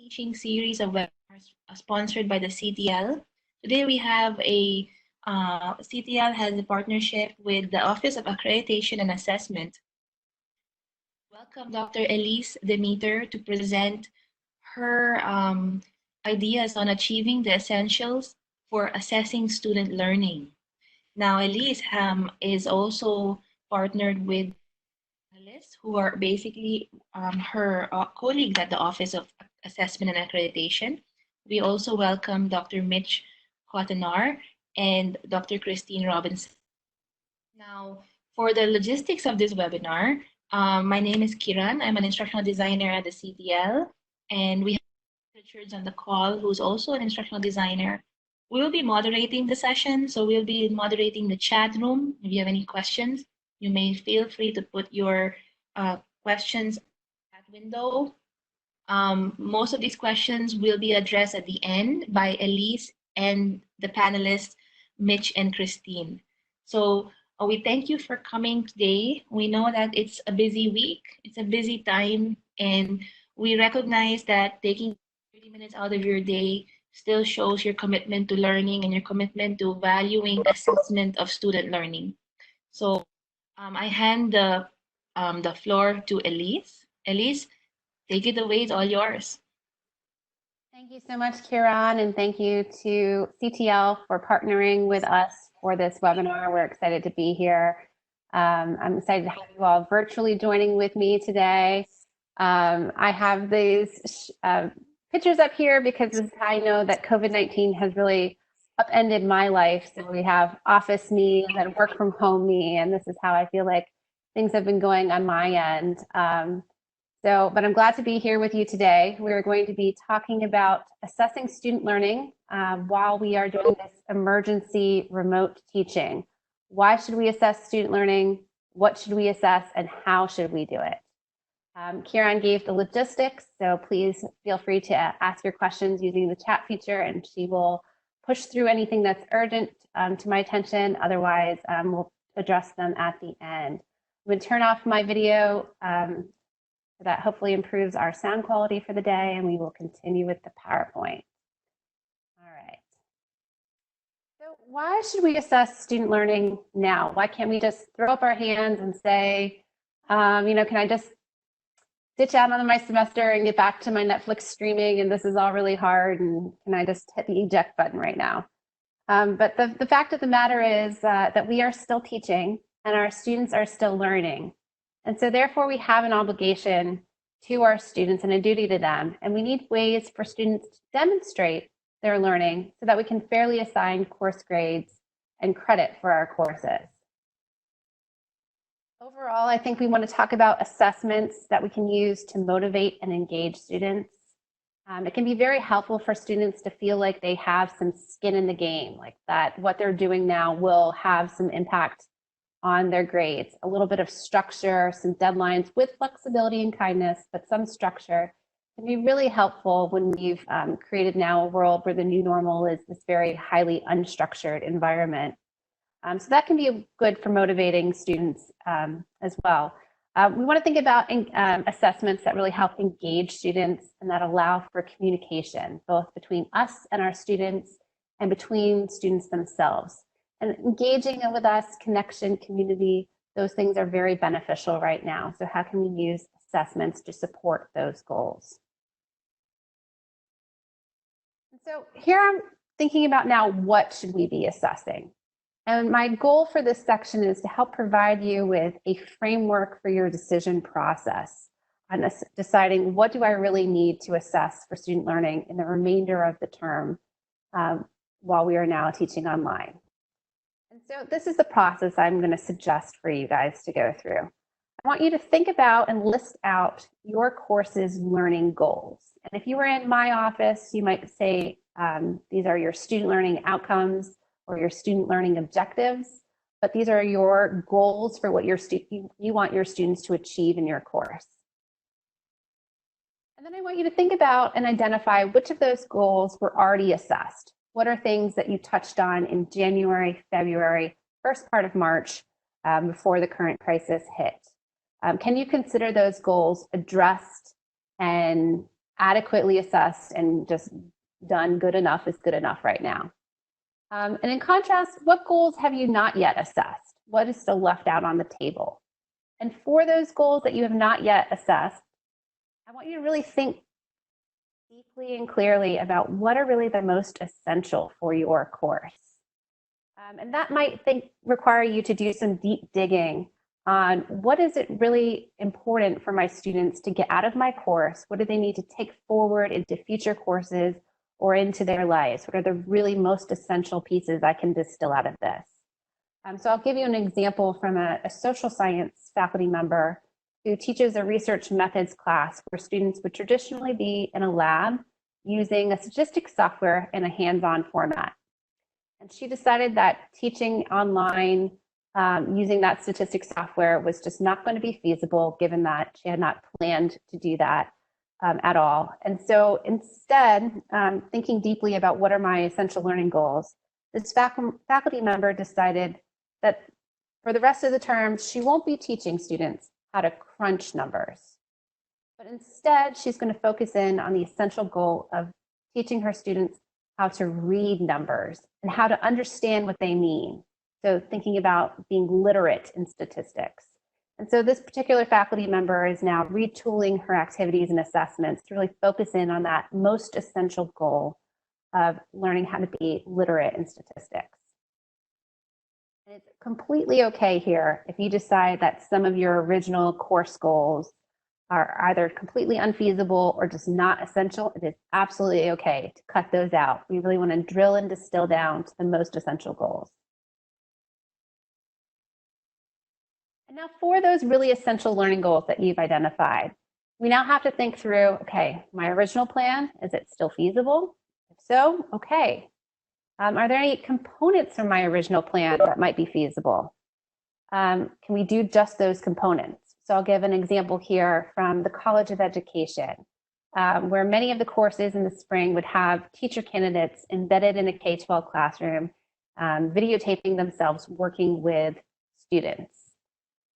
teaching series of webinars sponsored by the CTL. Today we have CTL has a partnership with the Office of Accreditation and Assessment. Welcome Dr. Elise Demeter to present her ideas on achieving the essentials for assessing student learning. Now, Elise is also partnered with analysts who are basically her colleagues at the Office of Assessment and Accreditation. We also welcome Dr. Mitch Cotanar and Dr. Christine Robinson. Now, for the logistics of this webinar, my name is Kiran. I'm an instructional designer at the CTL, and we have Richards on the call, who's also an instructional designer. We will be moderating the session, so we'll be moderating the chat room. If you have any questions, you may feel free to put your questions in that window. Most of these questions will be addressed at the end by Elise and the panelists, Mitch and Christine. So we thank you for coming today. We know that it's a busy week, it's a busy time, and we recognize that taking 30 minutes out of your day still shows your commitment to learning and your commitment to valuing assessment of student learning. So I hand the floor to Elise. Elise, take it away, it's all yours. Thank you so much, Kiran, and thank you to CTL for partnering with us for this webinar. We're excited to be here. I'm excited to have you all virtually joining with me today. I have these pictures up here because I know that COVID-19 has really upended my life. So we have office me and then work from home me, and this is how I feel like things have been going on my end. But I'm glad to be here with you today. We're going to be talking about assessing student learning while we are doing this emergency remote teaching. Why should we assess student learning? What should we assess, and how should we do it? Kiran gave the logistics, so please feel free to ask your questions using the chat feature, and she will push through anything that's urgent to my attention. Otherwise, we'll address them at the end. I'm going to turn off my video so that hopefully improves our sound quality for the day, and we will continue with the PowerPoint. All right. So why should we assess student learning now? Why can't we just throw up our hands and say, can I just ditch out on my semester and get back to my Netflix streaming, and this is all really hard, and can I just hit the eject button right now? But the fact of the matter is that we are still teaching and our students are still learning. And so therefore we have an obligation to our students and a duty to them. And we need ways for students to demonstrate their learning so that we can fairly assign course grades and credit for our courses. Overall, I think we want to talk about assessments that we can use to motivate and engage students. It can be very helpful for students to feel like they have some skin in the game, like that what they're doing now will have some impact on their grades. A little bit of structure, some deadlines with flexibility and kindness, but some structure can be really helpful when we've created now a world where the new normal is this very highly unstructured environment. So that can be good for motivating students as well. We want to think about assessments that really help engage students and that allow for communication, both between us and our students and between students themselves. And engaging with us, connection, community, those things are very beneficial right now. So how can we use assessments to support those goals? And so here I'm thinking about now, what should we be assessing? And my goal for this section is to help provide you with a framework for your decision process on deciding what do I really need to assess for student learning in the remainder of the term while we are now teaching online. And so this is the process I'm going to suggest for you guys to go through. I want you to think about and list out your course's learning goals. And if you were in my office, you might say these are your student learning outcomes or your student learning objectives, but these are your goals for what you want your students to achieve in your course. And then I want you to think about and identify which of those goals were already assessed. What are things that you touched on in January, February, first part of March, before the current crisis hit? Can you consider those goals addressed and adequately assessed and just done good enough is good enough right now. And in contrast, what goals have you not yet assessed? What is still left out on the table? And for those goals that you have not yet assessed, I want you to really think deeply and clearly about what are really the most essential for your course. And that might require you to do some deep digging on what is it really important for my students to get out of my course? What do they need to take forward into future courses or into their lives? What are the really most essential pieces I can distill out of this? So I'll give you an example from a social science faculty member who teaches a research methods class where students would traditionally be in a lab using a statistics software in a hands-on format. And she decided that teaching online using that statistics software was just not going to be feasible, given that she had not planned to do that at all. And so instead, thinking deeply about what are my essential learning goals, this faculty member decided that for the rest of the term, she won't be teaching students how to crunch numbers, but instead she's going to focus in on the essential goal of teaching her students how to read numbers and how to understand what they mean. So thinking about being literate in statistics. And so this particular faculty member is now retooling her activities and assessments to really focus in on that most essential goal of learning how to be literate in statistics. And it's completely okay here if you decide that some of your original course goals are either completely unfeasible or just not essential. It is absolutely okay to cut those out. We really want to drill and distill down to the most essential goals. And now for those really essential learning goals that you've identified, we now have to think through, okay, my original plan, is it still feasible? If so, okay. Are there any components from my original plan that might be feasible? Can we do just those components? So I'll give an example here from the College of Education, where many of the courses in the spring would have teacher candidates embedded in a K-12 classroom, videotaping themselves working with students.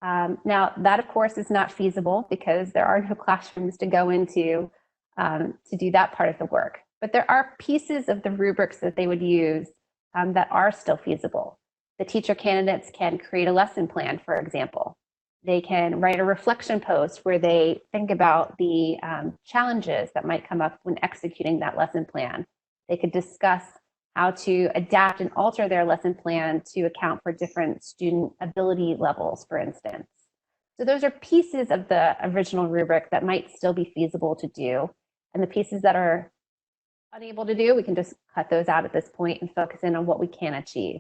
Now, that, of course, is not feasible because there are no classrooms to go into to do that part of the work. But there are pieces of the rubrics that they would use that are still feasible. The teacher candidates can create a lesson plan, for example. They can write a reflection post where they think about the challenges that might come up when executing that lesson plan. They could discuss how to adapt and alter their lesson plan to account for different student ability levels, for instance. So those are pieces of the original rubric that might still be feasible to do. And the pieces that are unable to do, we can just cut those out at this point and focus in on what we can achieve.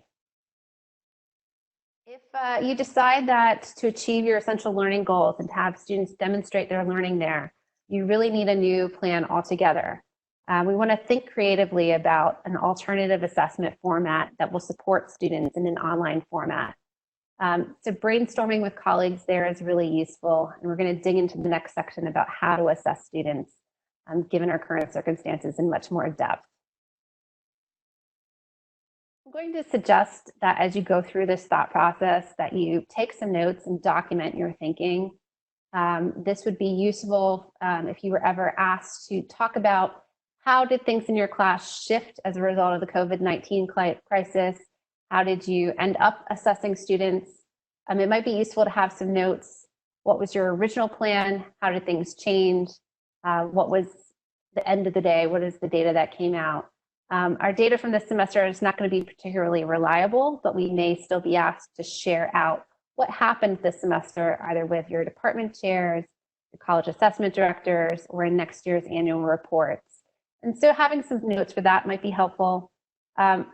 If you decide that to achieve your essential learning goals and to have students demonstrate their learning there, you really need a new plan altogether. We want to think creatively about an alternative assessment format that will support students in an online format. So brainstorming with colleagues there is really useful, and we're going to dig into the next section about how to assess students given our current circumstances in much more depth. I'm going to suggest that as you go through this thought process that you take some notes and document your thinking. This would be useful if you were ever asked to talk about how did things in your class shift as a result of the COVID-19 crisis? How did you end up assessing students? It might be useful to have some notes. What was your original plan? How did things change? What was the end of the day? What is the data that came out? Our data from this semester is not going to be particularly reliable, but we may still be asked to share out what happened this semester, either with your department chairs, your college assessment directors, or in next year's annual reports. And so having some notes for that might be helpful.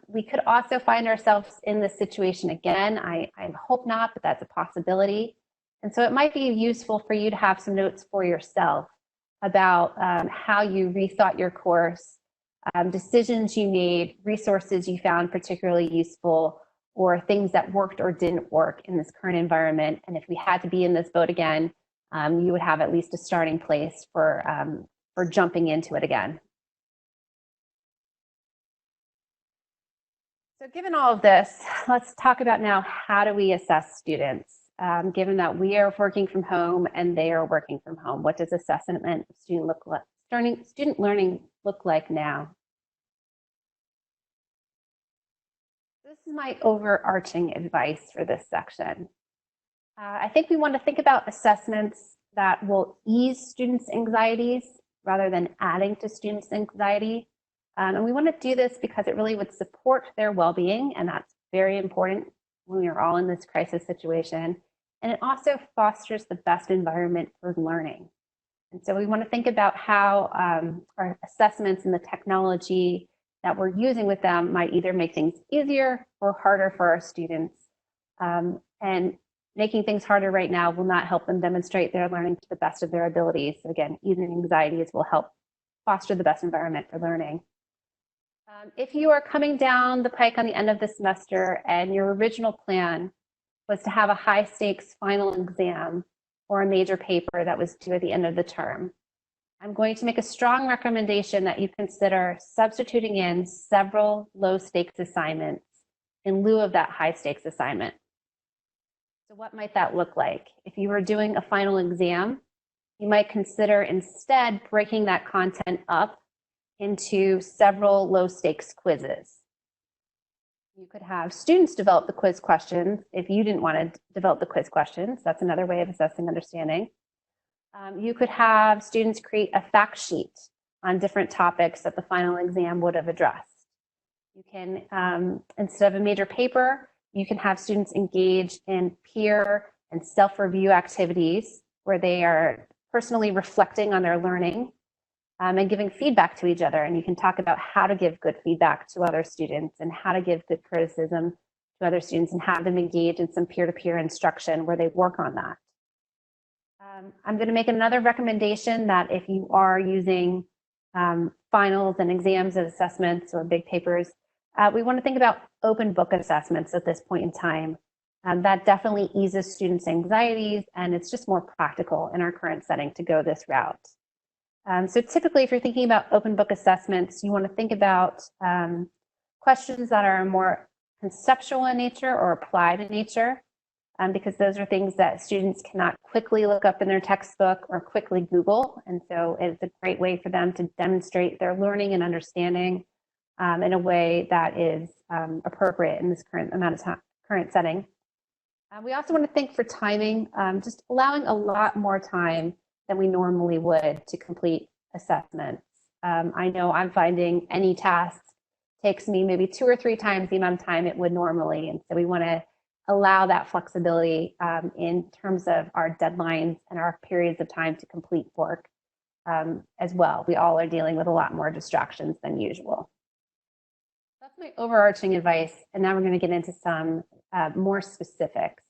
We could also find ourselves in this situation again. I hope not, but that's a possibility. And so it might be useful for you to have some notes for yourself about how you rethought your course, decisions you made, resources you found particularly useful, or things that worked or didn't work in this current environment. And if we had to be in this boat again, you would have at least a starting place for jumping into it again. So given all of this, let's talk about now, how do we assess students? Given that we are working from home and they are working from home, what does assessment of students student learning look like now? This is my overarching advice for this section. I think we want to think about assessments that will ease students' anxieties rather than adding to students' anxiety. And we want to do this because it really would support their well-being, and that's very important when we are all in this crisis situation. And it also fosters the best environment for learning. And so we want to think about how our assessments and the technology that we're using with them might either make things easier or harder for our students. And making things harder right now will not help them demonstrate their learning to the best of their abilities. So again, easing anxieties will help foster the best environment for learning. If you are coming down the pike on the end of the semester and your original plan was to have a high stakes final exam or a major paper that was due at the end of the term, I'm going to make a strong recommendation that you consider substituting in several low stakes assignments in lieu of that high stakes assignment. So what might that look like? If you were doing a final exam, you might consider instead breaking that content up into several low stakes quizzes. You could have students develop the quiz questions if you didn't want to develop the quiz questions. That's another way of assessing understanding. You could have students create a fact sheet on different topics that the final exam would have addressed. You can, instead of a major paper, you can have students engage in peer and self-review activities where they are personally reflecting on their learning and giving feedback to each other. And you can talk about how to give good feedback to other students and how to give good criticism to other students and have them engage in some peer-to-peer instruction where they work on that. I'm going to make another recommendation that if you are using finals and exams and assessments or big papers, we want to think about open book assessments at this point in time. That definitely eases students' anxieties, and it's just more practical in our current setting to go this route. So typically, if you're thinking about open book assessments, you want to think about questions that are more conceptual in nature or applied in nature, because those are things that students cannot quickly look up in their textbook or quickly Google. And so it's a great way for them to demonstrate their learning and understanding in a way that is appropriate in this current amount of time, current setting. We also want to think for timing, just allowing a lot more time than we normally would to complete assessments. I know I'm finding any task takes me maybe 2 or 3 times the amount of time it would normally. And so we want to allow that flexibility in terms of our deadlines and our periods of time to complete work as well. We all are dealing with a lot more distractions than usual. That's my overarching advice. And now we're going to get into some more specifics.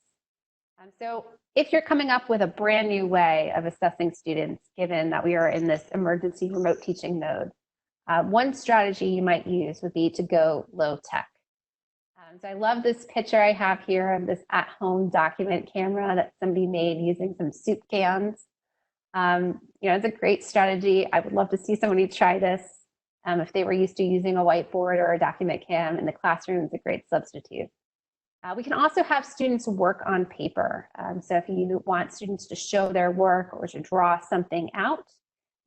So if you're coming up with a brand new way of assessing students, given that we are in this emergency remote teaching mode, one strategy you might use would be to go low tech. So I love this picture I have here of this at-home document camera that somebody made using some soup cans. It's a great strategy. I would love to see somebody try this. If they were used to using a whiteboard or a document cam in the classroom, it's a great substitute. We can also have students work on paper. So if you want students to show their work or to draw something out,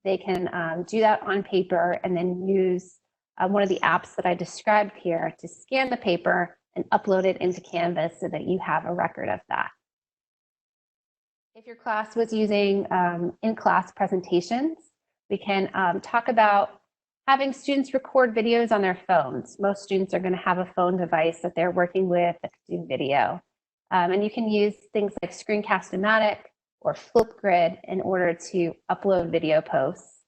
they can do that on paper and then use one of the apps that I described here to scan the paper and upload it into Canvas so that you have a record of that. If your class was using in-class presentations, we can talk about having students record videos on their phones. Most students are going to have a phone device that they're working with that can do video. And you can use things like Screencast-O-Matic or Flipgrid in order to upload video posts.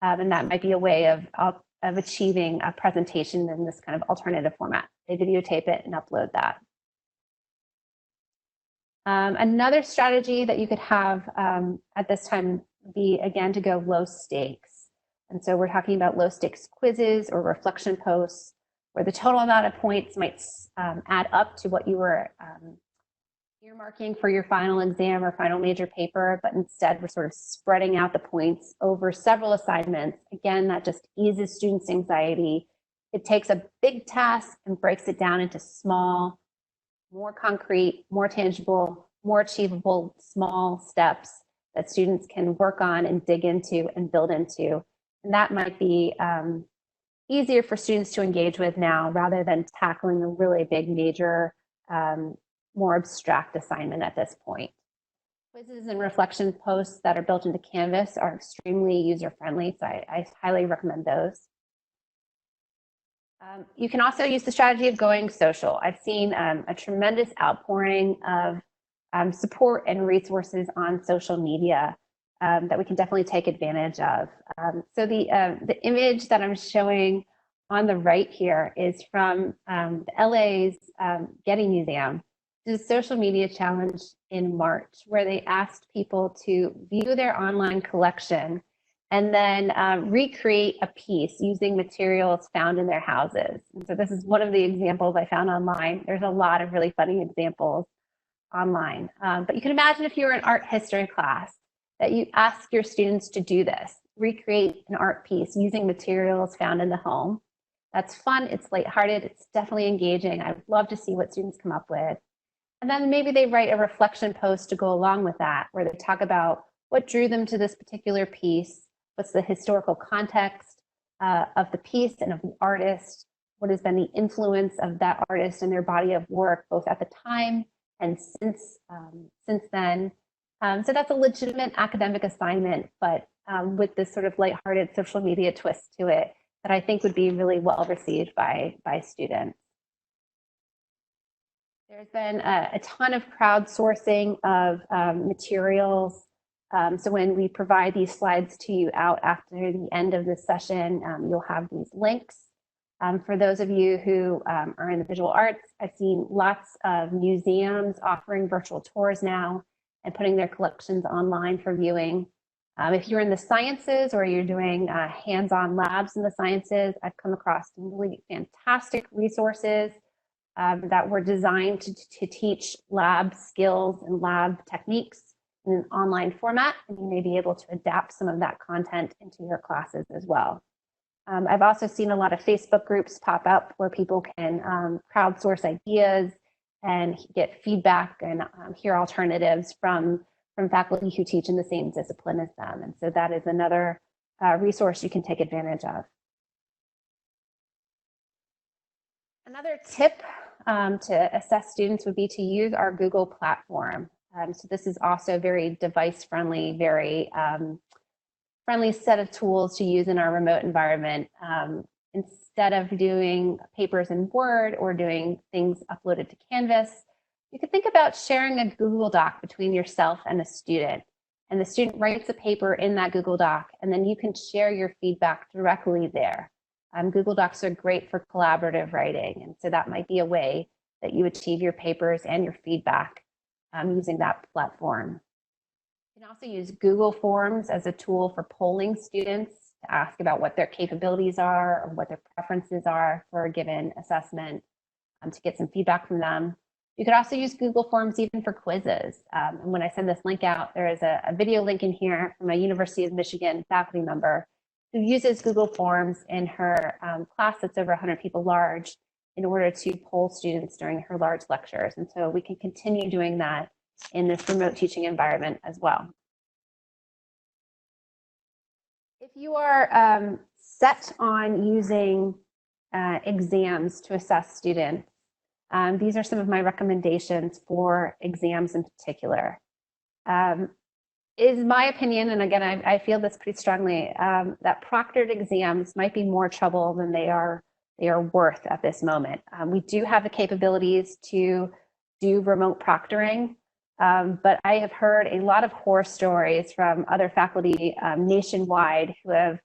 And that might be a way of achieving a presentation in this kind of alternative format. They videotape it and upload that. Another strategy that you could have at this time would be, again, to go low stakes. And so we're talking about low stakes quizzes or reflection posts where the total amount of points might add up to what you were earmarking for your final exam or final major paper, but instead we're sort of spreading out the points over several assignments. Again, that just eases students' anxiety. It takes a big task and breaks it down into small, more concrete, more tangible, more achievable, small steps that students can work on and dig into and build into And that might be easier for students to engage with now rather than tackling a really big, major, more abstract assignment at this point. Quizzes and reflection posts that are built into Canvas are extremely user-friendly, so I highly recommend those. You can also use the strategy of going social. I've seen a tremendous outpouring of support and resources on social media that we can definitely take advantage of. So the image that I'm showing on the right here is from the LA's Getty Museum. This is a social media challenge in March where they asked people to view their online collection and then recreate a piece using materials found in their houses. And so this is one of the examples I found online. There's a lot of really funny examples online. But you can imagine if you were in art history class that you ask your students to do this, recreate an art piece using materials found in the home. That's fun, it's lighthearted, it's definitely engaging. I'd love to see what students come up with. And then maybe they write a reflection post to go along with that, where they talk about what drew them to this particular piece, what's the historical context of the piece and of the artist, what has been the influence of that artist and their body of work, both at the time and since then. So that's a legitimate academic assignment, but with this sort of lighthearted social media twist to it that I think would be really well received by students. There's been a ton of crowdsourcing of materials. So when we provide these slides to you out after the end of this session, you'll have these links. For those of you who are in the visual arts, I've seen lots of museums offering virtual tours now and putting their collections online for viewing. If you're in the sciences or you're doing hands-on labs in the sciences, I've come across some really fantastic resources that were designed to teach lab skills and lab techniques in an online format, and you may be able to adapt some of that content into your classes as well. I've also seen a lot of Facebook groups pop up where people can crowdsource ideas and get feedback and hear alternatives from faculty who teach in the same discipline as them. And so that is another resource you can take advantage of. Another tip to assess students would be to use our Google platform. So this is also very device-friendly, very friendly set of tools to use in our remote environment. Instead of doing papers in Word or doing things uploaded to Canvas, you could think about sharing a Google Doc between yourself and a student. And the student writes a paper in that Google Doc, and then you can share your feedback directly there. Google Docs are great for collaborative writing, and so that might be a way that you achieve your papers and your feedback using that platform. You can also use Google Forms as a tool for polling students to ask about what their capabilities are or what their preferences are for a given assessment to get some feedback from them. You could also use Google Forms even for quizzes. And when I send this link out, there is a video link in here from a University of Michigan faculty member who uses Google Forms in her class that's over 100 people large in order to poll students during her large lectures. And so we can continue doing that in this remote teaching environment as well. If you are set on using exams to assess students, these are some of my recommendations for exams in particular. Is my opinion, and again, I feel this pretty strongly, that proctored exams might be more trouble than they are worth at this moment. We do have the capabilities to do remote proctoring, but I have heard a lot of horror stories from other faculty nationwide who have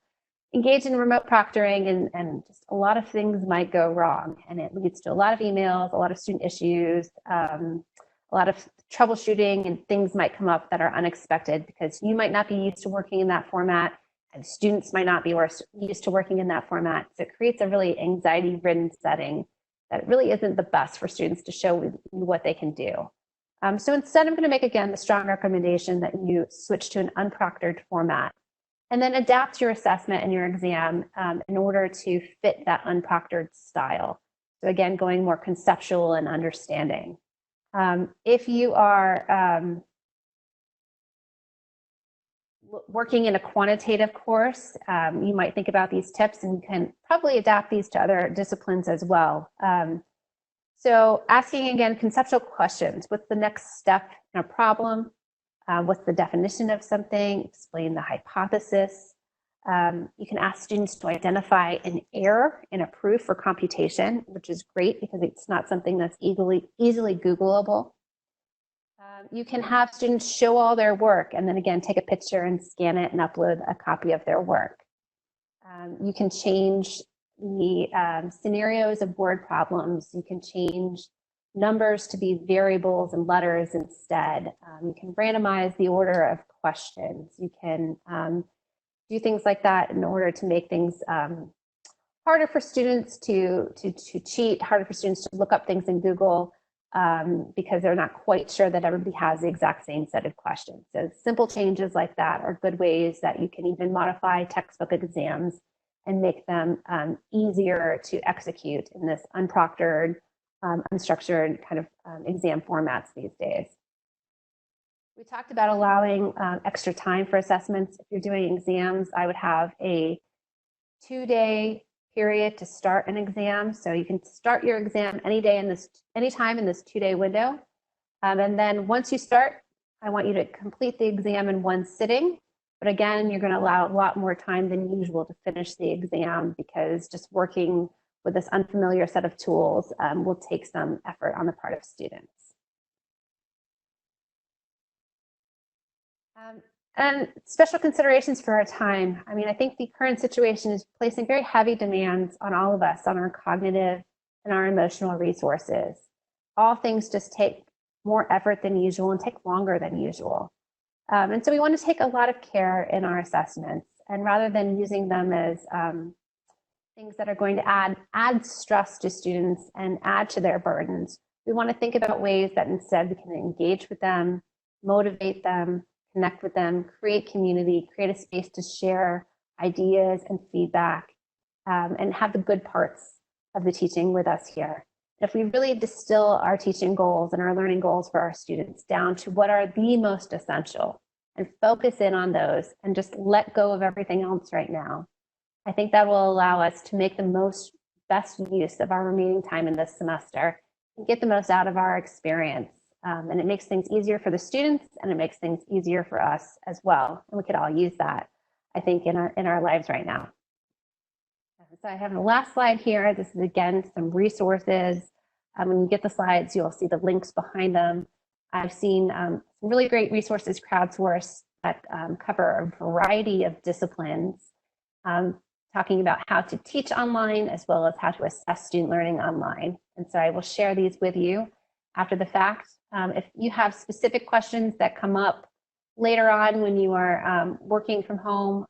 engaged in remote proctoring, and just a lot of things might go wrong, and it leads to a lot of emails, a lot of student issues, a lot of troubleshooting, and things might come up that are unexpected because you might not be used to working in that format and students might not be used to working in that format. So it creates a really anxiety-ridden setting that really isn't the best for students to show what they can do. So instead, I'm going to make, again, the strong recommendation that you switch to an unproctored format and then adapt your assessment and your exam in order to fit that unproctored style. So again, going more conceptual and understanding. If you are working in a quantitative course, you might think about these tips, and you can probably adapt these to other disciplines as well. So asking, again, conceptual questions. What's the next step in a problem? What's the definition of something? Explain the hypothesis. You can ask students to identify an error in a proof or computation, which is great because it's not something that's easily Googleable. You can have students show all their work and then again take a picture and scan it and upload a copy of their work. You can change the scenarios of word problems. You can change numbers to be variables and letters instead. You can randomize the order of questions. You can do things like that in order to make things harder for students to cheat, harder for students to look up things in Google because they're not quite sure that everybody has the exact same set of questions. So simple changes like that are good ways that you can even modify textbook exams and make them easier to execute in this unproctored, unstructured kind of exam formats these days. We talked about allowing extra time for assessments. If you're doing exams, I would have a 2-day period to start an exam. So you can start your exam anytime in this 2-day window. And then once you start, I want you to complete the exam in one sitting. But again, you're going to allow a lot more time than usual to finish the exam because just working with this unfamiliar set of tools will take some effort on the part of students. And special considerations for our time. I mean, I think the current situation is placing very heavy demands on all of us, on our cognitive and our emotional resources. All things just take more effort than usual and take longer than usual. And so we want to take a lot of care in our assessments. And rather than using them as things that are going to add stress to students and add to their burdens, we want to think about ways that instead we can engage with them, motivate them, connect with them, create community, create a space to share ideas and feedback, and have the good parts of the teaching with us here. If we really distill our teaching goals and our learning goals for our students down to what are the most essential and focus in on those and just let go of everything else right now, I think that will allow us to make the best use of our remaining time in this semester and get the most out of our experience. And it makes things easier for the students and it makes things easier for us as well. And we could all use that, I think, in our lives right now. So I have the last slide here. This is, again, some resources. When you get the slides, you'll see the links behind them. I've seen some really great resources crowdsourced that cover a variety of disciplines, talking about how to teach online as well as how to assess student learning online. And so I will share these with you after the fact. If you have specific questions that come up later on when you are working from home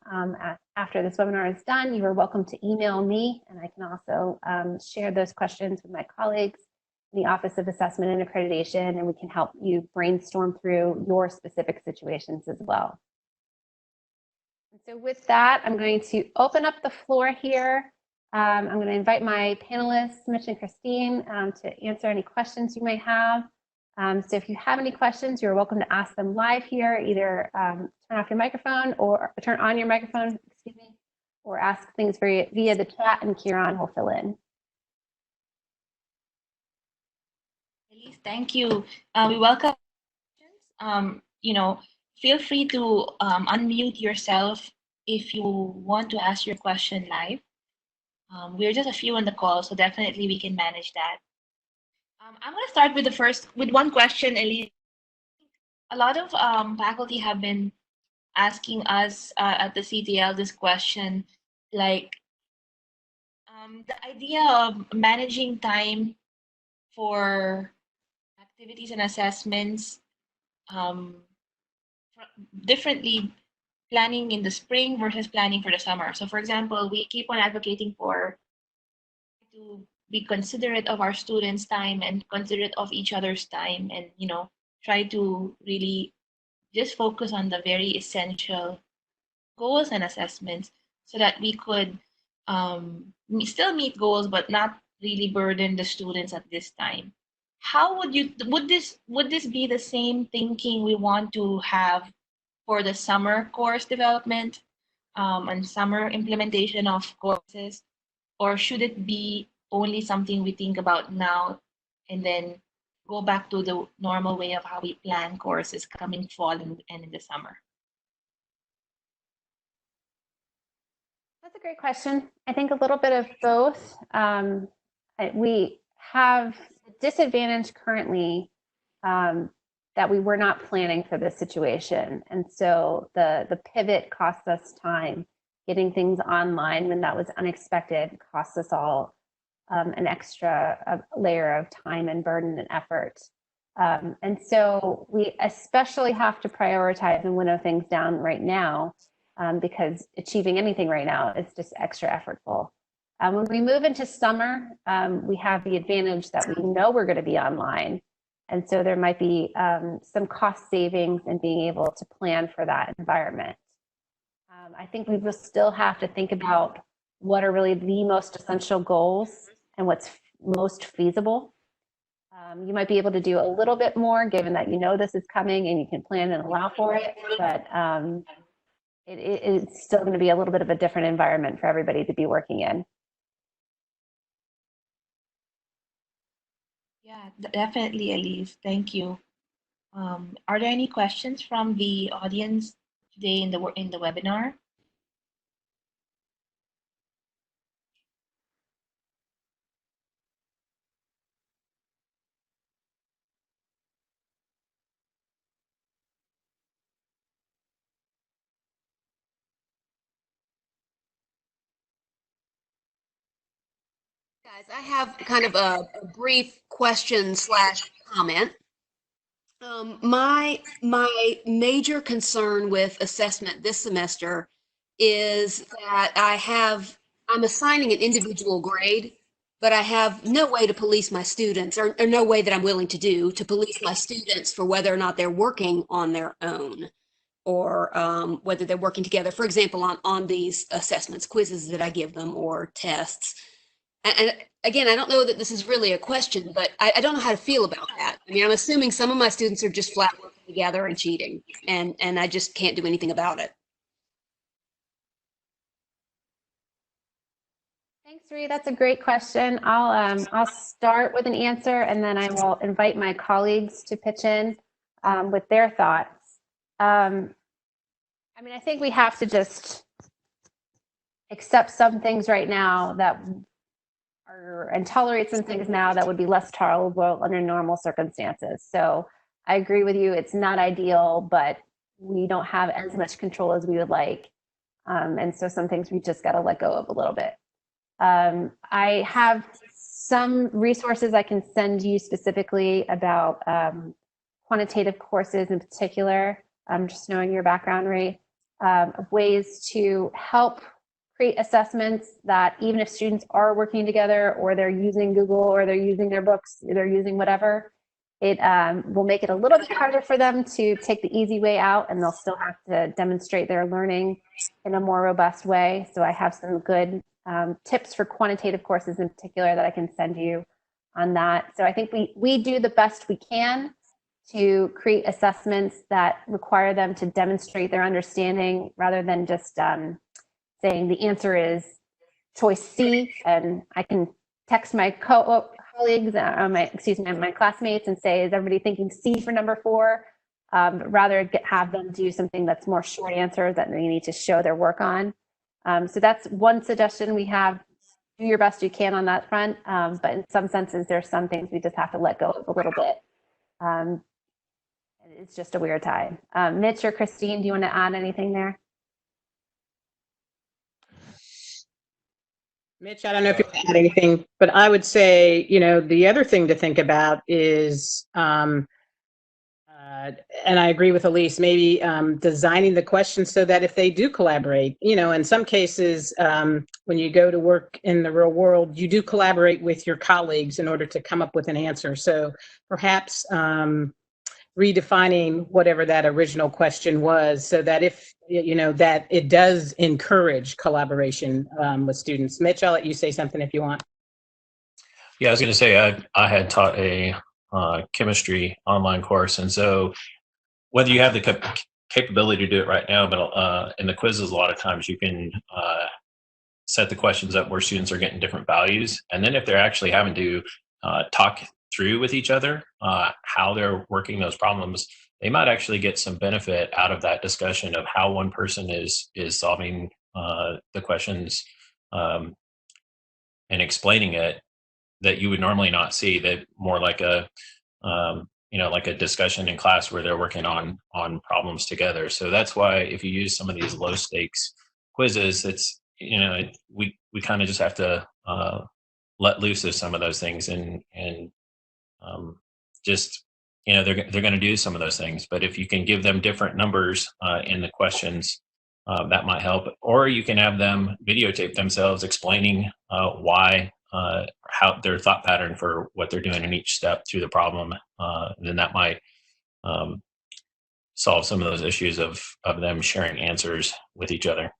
after this webinar is done, you are welcome to email me, and I can also share those questions with my colleagues in the Office of Assessment and Accreditation, and we can help you brainstorm through your specific situations as well. And so with that, I'm going to open up the floor here. I'm going to invite my panelists, Mitch and Christine, to answer any questions you may have. So if you have any questions, you're welcome to ask them live here, either turn off your microphone or turn on your microphone, excuse me, or ask things via the chat, and Kieran will fill in. Elise, thank you. We welcome questions. Feel free to unmute yourself if you want to ask your question live. We're just a few on the call, so definitely we can manage that. I'm going to start with one question, Elise. A lot of faculty have been asking us at the CTL this question, like the idea of managing time for activities and assessments differently, planning in the spring versus planning for the summer. So for example, we keep on advocating for to be considerate of our students' time and considerate of each other's time, and try to really just focus on the very essential goals and assessments so that we could still meet goals but not really burden the students at this time. How would this be the same thinking we want to have for the summer course development and summer implementation of courses, or should it be only something we think about now and then go back to the normal way of how we plan courses coming fall and in the summer? That's a great question. I think a little bit of both. We have a disadvantage currently that we were not planning for this situation. And so the pivot cost us time. Getting things online when that was unexpected cost us all an extra layer of time and burden and effort. And so we especially have to prioritize and winnow things down right now because achieving anything right now is just extra effortful. When we move into summer, we have the advantage that we know we're going to be online. And so there might be some cost savings in being able to plan for that environment. I think we will still have to think about what are really the most essential goals and what's most feasible. You might be able to do a little bit more given that you know this is coming and you can plan and allow for it, but it's still going to be a little bit of a different environment for everybody to be working in. Yeah, definitely, Elise. Thank you. Are there any questions from the audience today in the webinar? Guys, I have kind of a brief question / comment. My major concern with assessment this semester is that I'm assigning an individual grade, but I have no way to police my students, or no way that I'm willing to do to police my students for whether or not they're working on their own, or whether they're working together, for example, on these assessments, quizzes that I give them, or tests. And again, I don't know that this is really a question, but I don't know how to feel about that. I mean, I'm assuming some of my students are just flat working together and cheating, and I just can't do anything about it. Thanks, Ree. That's a great question. I'll start with an answer, and then I will invite my colleagues to pitch in with their thoughts. I mean, I think we have to just accept some things right now that and tolerate some things now that would be less tolerable under normal circumstances. So I agree with you. It's not ideal, but we don't have as much control as we would like. And so some things we just got to let go of a little bit. I have some resources I can send you specifically about quantitative courses in particular, just knowing your background, Ray, ways to help create assessments that even if students are working together, or they're using Google, or they're using their books, or they're using whatever, it will make it a little bit harder for them to take the easy way out, and they'll still have to demonstrate their learning in a more robust way. So I have some good tips for quantitative courses in particular that I can send you on that. So I think we do the best we can to create assessments that require them to demonstrate their understanding rather than just saying the answer is choice C, and I can text my colleagues, my classmates, and say, is everybody thinking C for number 4? Rather have them do something that's more short answers that they need to show their work on. So that's one suggestion we have. Do your best you can on that front, but in some senses, there's some things we just have to let go of a little bit. It's just a weird time. Mitch or Christine, do you want to add anything there? Mitch, I don't know if you want to add anything, but I would say, the other thing to think about is, and I agree with Elise, maybe designing the questions so that if they do collaborate, in some cases, when you go to work in the real world, you do collaborate with your colleagues in order to come up with an answer. So perhaps redefining whatever that original question was, so that if that it does encourage collaboration with students. Mitch, I'll let you say something if you want. Yeah, I was going to say I had taught a chemistry online course, and so whether you have the capability to do it right now, but in the quizzes, a lot of times you can set the questions up where students are getting different values. And then if they're actually having to talk through with each other how they're working those problems, they might actually get some benefit out of that discussion of how one person is solving the questions and explaining it that you would normally not see. That more like a like a discussion in class where they're working on problems together. So that's why if you use some of these low stakes quizzes, it's we kind of just have to let loose of some of those things and just they're going to do some of those things. But if you can give them different numbers in the questions, that might help. Or you can have them videotape themselves explaining why how their thought pattern for what they're doing in each step through the problem. Then that might solve some of those issues of them sharing answers with each other.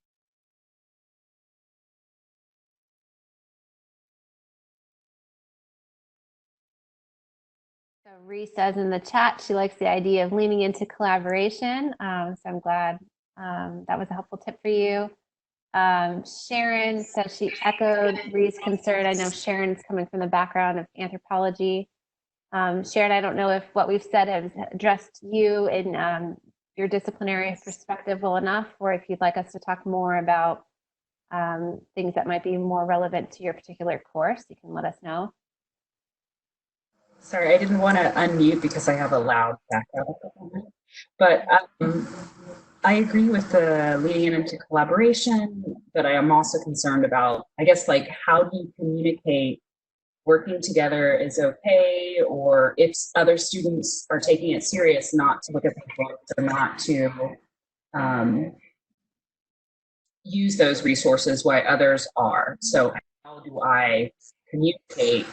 So Ree says in the chat she likes the idea of leaning into collaboration. So I'm glad that was a helpful tip for you. Sharon says she echoed Ree's concern. I know Sharon's coming from the background of anthropology. Sharon, I don't know if what we've said has addressed you in your disciplinary perspective well enough, or if you'd like us to talk more about things that might be more relevant to your particular course, you can let us know. Sorry, I didn't want to unmute because I have a loud background at the moment. But I agree with the leading into collaboration, but I am also concerned about, I guess, like, how do you communicate working together is okay, or if other students are taking it serious, not to look at the books or not to use those resources while others are. So how do I communicate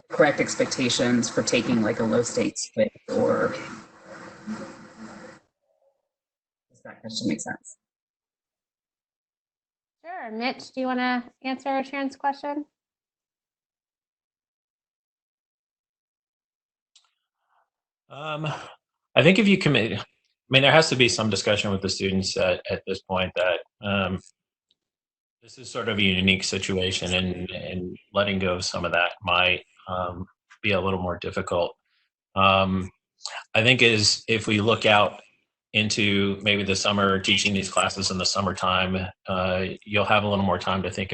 correct expectations for taking like a low stakes quiz, or does that question make sense? Sure. Mitch, do you want to answer Sharon's question? I think if you commit, I mean, there has to be some discussion with the students at this point that this is sort of a unique situation, and letting go of some of that might be a little more difficult. I think is if we look out into maybe the summer, teaching these classes in the summertime, you'll have a little more time to think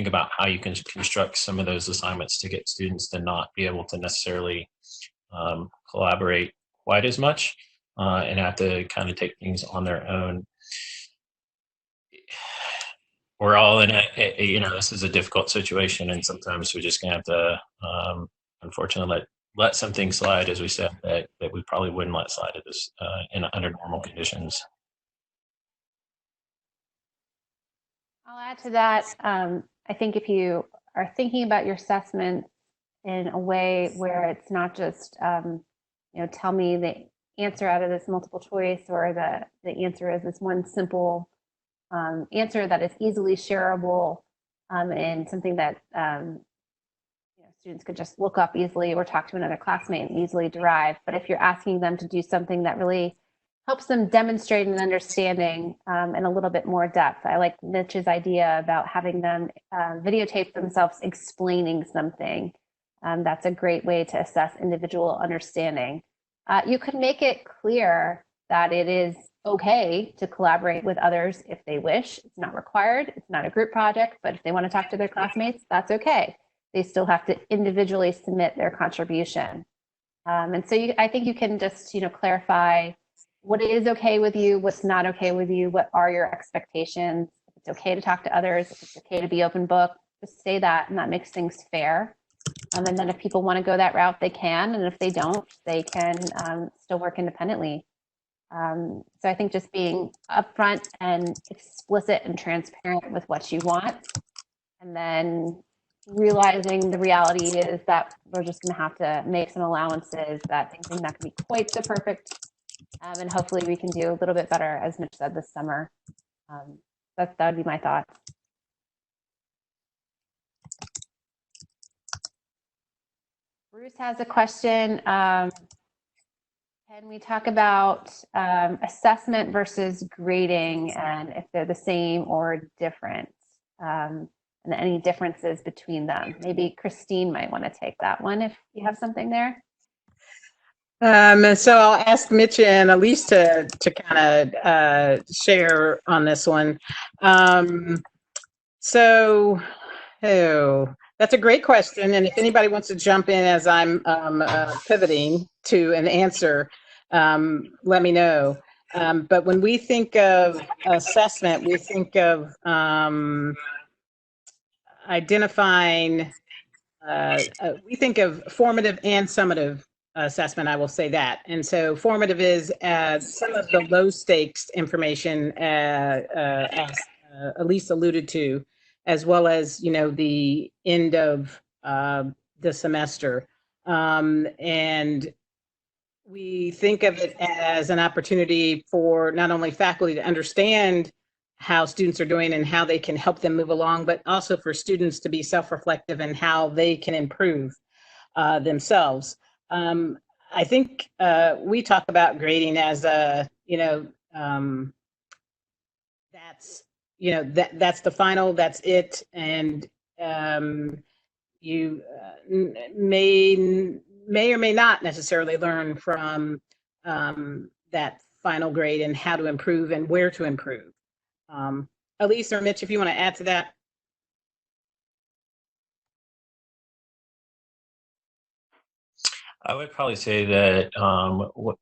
about how you can construct some of those assignments to get students to not be able to necessarily collaborate quite as much and have to kind of take things on their own. We're all in this is a difficult situation, and sometimes we're just gonna have to unfortunately let some things slide, as we said, that we probably wouldn't let slide at this under normal conditions. I'll add to that. I think if you are thinking about your assessment in a way where it's not just tell me the answer out of this multiple choice, or the answer is this one simple answer that is easily shareable and something that students could just look up easily or talk to another classmate and easily derive. But if you're asking them to do something that really helps them demonstrate an understanding in a little bit more depth, I like Mitch's idea about having them videotape themselves explaining something. That's a great way to assess individual understanding. You could make it clear that it is okay to collaborate with others if they wish. It's not required. It's not a group project, but if they want to talk to their classmates, that's okay. They still have to individually submit their contribution. And so I think you can just, clarify what is okay with you, what's not okay with you, what are your expectations. If it's okay to talk to others, if it's okay to be open book, just say that, and that makes things fair. And then if people want to go that route, they can. And if they don't, they can still work independently. So I think just being upfront and explicit and transparent with what you want, and then realizing the reality is that we're just going to have to make some allowances, that things are not going to be quite so perfect. And hopefully we can do a little bit better, as Mitch said, this summer. That would be my thought. Bruce has a question. Can Can we talk about assessment versus grading and if they're the same or different, and any differences between them? Maybe Christine might want to take that one if you have something there. So I'll ask Mitch and Elise to kind of share on this one. That's a great question. And if anybody wants to jump in as I'm pivoting to an answer, let me know. But when we think of assessment, we think of identifying, we think of formative and summative assessment, I will say that. And so formative is some of the low stakes information, as Elise alluded to, as well as, you know, the end of the semester. And we think of it as an opportunity for not only faculty to understand how students are doing and how they can help them move along, but also for students to be self-reflective and how they can improve themselves. I think we talk about grading as a, that's the final, that's it, and you may or may not necessarily learn from that final grade and how to improve and where to improve. Elise or Mitch, if you want to add to that. I would probably say that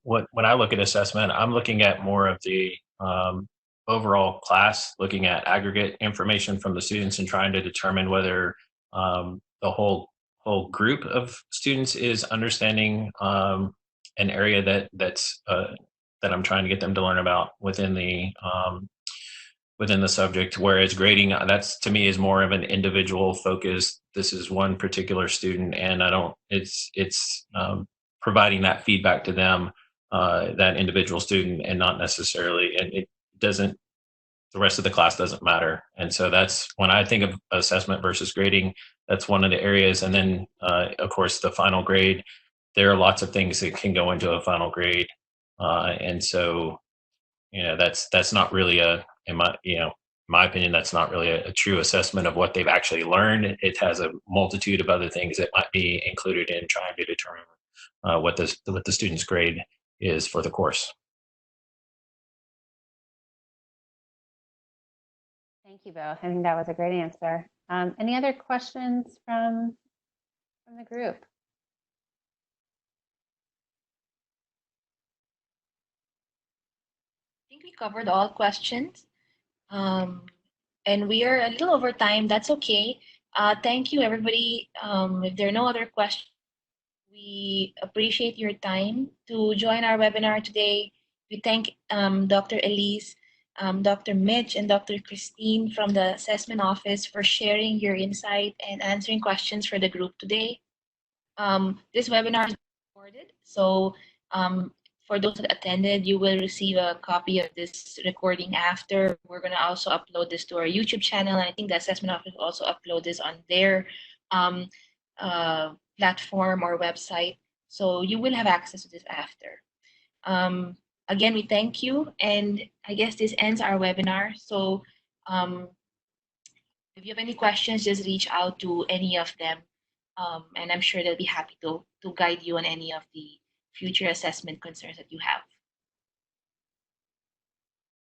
when I look at assessment, I'm looking at more of the overall class, looking at aggregate information from the students and trying to determine whether the whole group of students is understanding an area that I'm trying to get them to learn about within the subject, whereas grading, that's to me is more of an individual focus. This is one particular student, and it's providing that feedback to them, that individual student, and not necessarily, and it doesn't, the rest of the class doesn't matter. And so that's when I think of assessment versus grading, that's one of the areas. And then of course the final grade, there are lots of things that can go into a final grade, and so that's not really in my opinion, that's not really a true assessment of what they've actually learned. It has a multitude of other things that might be included in trying to determine what the student's grade is for the course. Thank you both. I think that was a great answer. Any other questions from the group? I think we covered all questions. And we are a little over time. That's okay. Thank you, everybody. If there are no other questions, we appreciate your time to join our webinar today. We thank Dr. Elise, Dr. Mitch, and Dr. Christine from the Assessment Office for sharing your insight and answering questions for the group today. This webinar is recorded, so for those that attended, you will receive a copy of this recording after. We're going to also upload this to our YouTube channel. And I think the Assessment Office will also upload this on their platform or website. So you will have access to this after. Again, we thank you. And I guess this ends our webinar. So if you have any questions, just reach out to any of them. And I'm sure they'll be happy to guide you on any of the future assessment concerns that you have.